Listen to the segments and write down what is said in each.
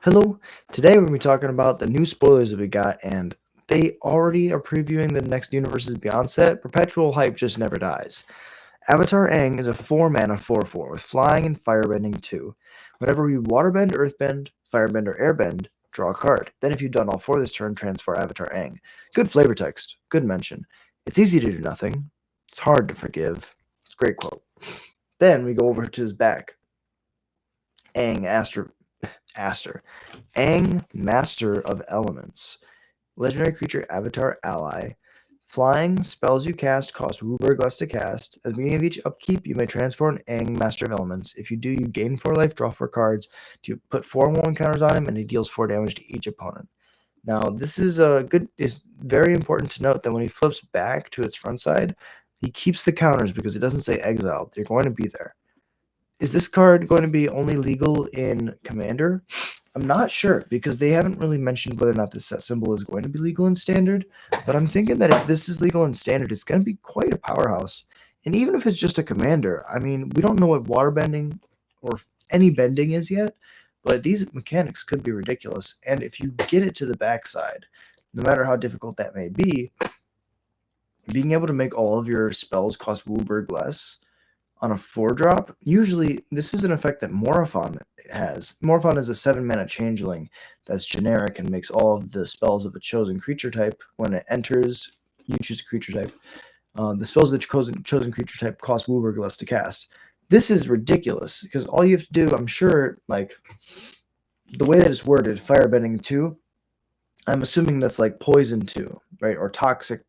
Hello. Today we're going to be talking about the new spoilers that we got, and they already are previewing the next Universes Beyond set. Perpetual hype just never dies. Avatar Aang is a 4-mana 4/4 with flying and firebending 2. Whenever you waterbend, earthbend, firebend, or airbend, draw a card. Then if you've done all 4 this turn, transfer Avatar Aang. Good flavor text. Good mention. It's easy to do nothing. It's hard to forgive. It's a great quote. Then we go over to his back. Aang Aang, Master of Elements. Legendary creature avatar ally. Flying, spells you cast cost Wooburg less to cast. At the beginning of each upkeep, you may transform Aang, Master of Elements. If you do, you gain 4 life, draw 4 cards. You put 4/1 counters on him, and he deals 4 damage to each opponent. Now, this is it's very important to note that when he flips back to its front side, he keeps the counters because it doesn't say exiled. They're going to be there. Is this card going to be only legal in Commander? I'm not sure because they haven't really mentioned whether or not this set symbol is going to be legal in Standard, but I'm thinking that if this is legal in Standard, it's going to be quite a powerhouse. And even if it's just a Commander, I mean, we don't know what waterbending or any bending is yet, but these mechanics could be ridiculous. And if you get it to the backside, no matter how difficult that may be, being able to make all of your spells cost Wooburg less on a 4-drop, usually this is an effect that Morophon has. Morophon is a 7-mana changeling that's generic and makes all of the spells of a chosen creature type. When it enters, you choose a creature type. The spells of the chosen creature type cost Wooburg less to cast. This is ridiculous because all you have to do, I'm sure, like the way that it's worded, firebending 2, I'm assuming that's like poison 2, right? Or toxic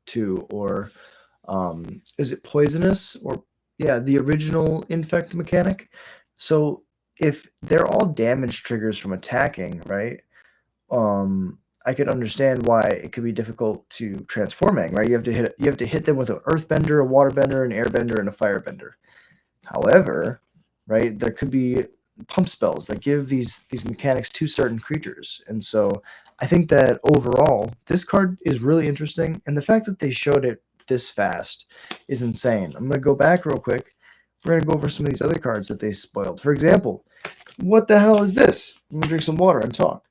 2, or is it poisonous or yeah, the original infect mechanic. So if they're all damage triggers from attacking, right? I could understand why it could be difficult to transforming, right? You have to hit them with an earthbender, a waterbender, an airbender, and a firebender. However, right, there could be pump spells that give these mechanics to certain creatures. And so I think that overall, this card is really interesting, and the fact that they showed it this fast is insane. I'm going to go back real quick. We're going to go over some of these other cards that they spoiled. For example, what the hell is this? I'm going to drink some water and talk.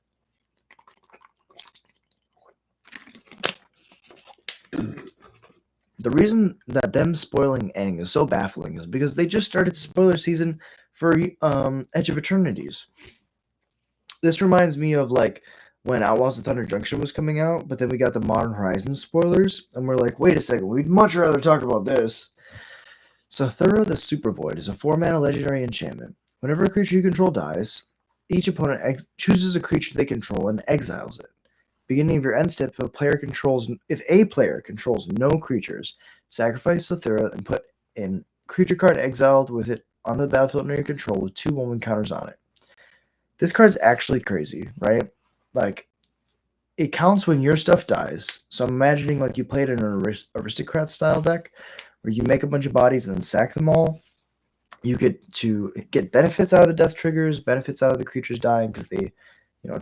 The reason that them spoiling Aang is so baffling is because they just started spoiler season for Edge of Eternities. This reminds me of like when Outlaws of Thunder Junction was coming out, but then we got the Modern Horizons spoilers, and we're like, wait a second, we'd much rather talk about this. So Thura the Super Void is a 4-mana legendary enchantment. Whenever a creature you control dies, each opponent chooses a creature they control and exiles it. Beginning of your end step, if a player controls no creatures, sacrifice Thura and put in creature card exiled with it onto the battlefield under your control with 2 1/1 counters on it. This card's actually crazy, right? Like, it counts when your stuff dies. So I'm imagining like you played in an aristocrat style deck where you make a bunch of bodies and then sack them all. You get to get benefits out of the death triggers, benefits out of the creatures dying because they,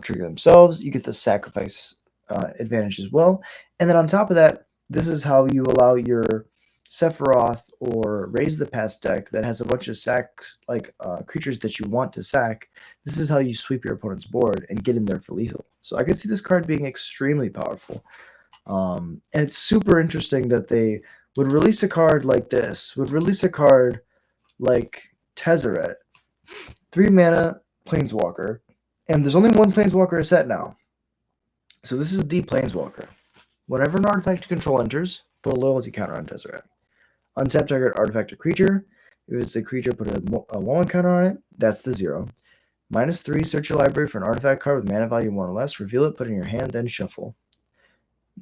trigger themselves. You get the sacrifice advantage as well. And then on top of that, this is how you allow your Sephiroth or Raise the Past deck that has a bunch of sacks, like creatures that you want to sack. This is how you sweep your opponent's board and get in there for lethal. So I could see this card being extremely powerful. And it's super interesting that they would release a card like this, would release a card like Tezzeret, 3-mana Planeswalker, and there's only one Planeswalker a set now. So this is the Planeswalker. Whenever an artifact you control enters, put a loyalty counter on Tezzeret. Untap target artifact or creature. If it's a creature, put a 1/1 counter on it. That's the 0. -3, search your library for an artifact card with mana value 1 or less. Reveal it, put it in your hand, then shuffle.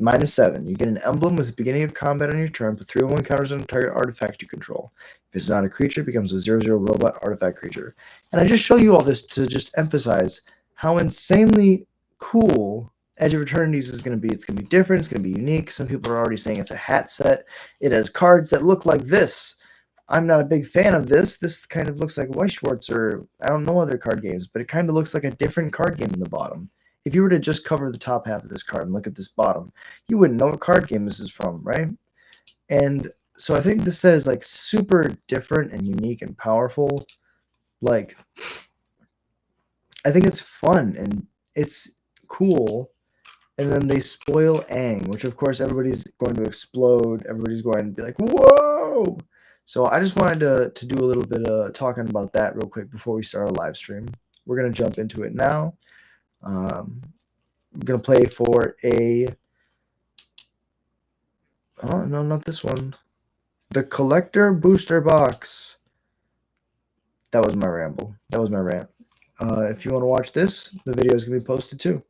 -7, you get an emblem with the beginning of combat on your turn. Put 3/1 counters on a target artifact you control. If it's not a creature, it becomes a 0/0 robot artifact creature. And I just show you all this to just emphasize how insanely cool Edge of Eternities is going to be. It's going to be different. It's going to be unique. Some people are already saying it's a hat set. It has cards that look like this. I'm not a big fan of this. This kind of looks like Weiss-Schwarz, or I don't know other card games, but it kind of looks like a different card game in the bottom. If you were to just cover the top half of this card and look at this bottom, you wouldn't know what card game this is from, right? And so I think this set is like super different and unique and powerful. Like, I think it's fun and it's cool. And then they spoil Aang, which of course everybody's going to explode. Everybody's going to be like, whoa! So I just wanted to do a little bit of talking about that real quick before we start our live stream. We're going to jump into it now. I'm going to play for a... Oh, no, not this one. The Collector Booster Box. That was my ramble. That was my rant. If you want to watch this, the video is going to be posted too.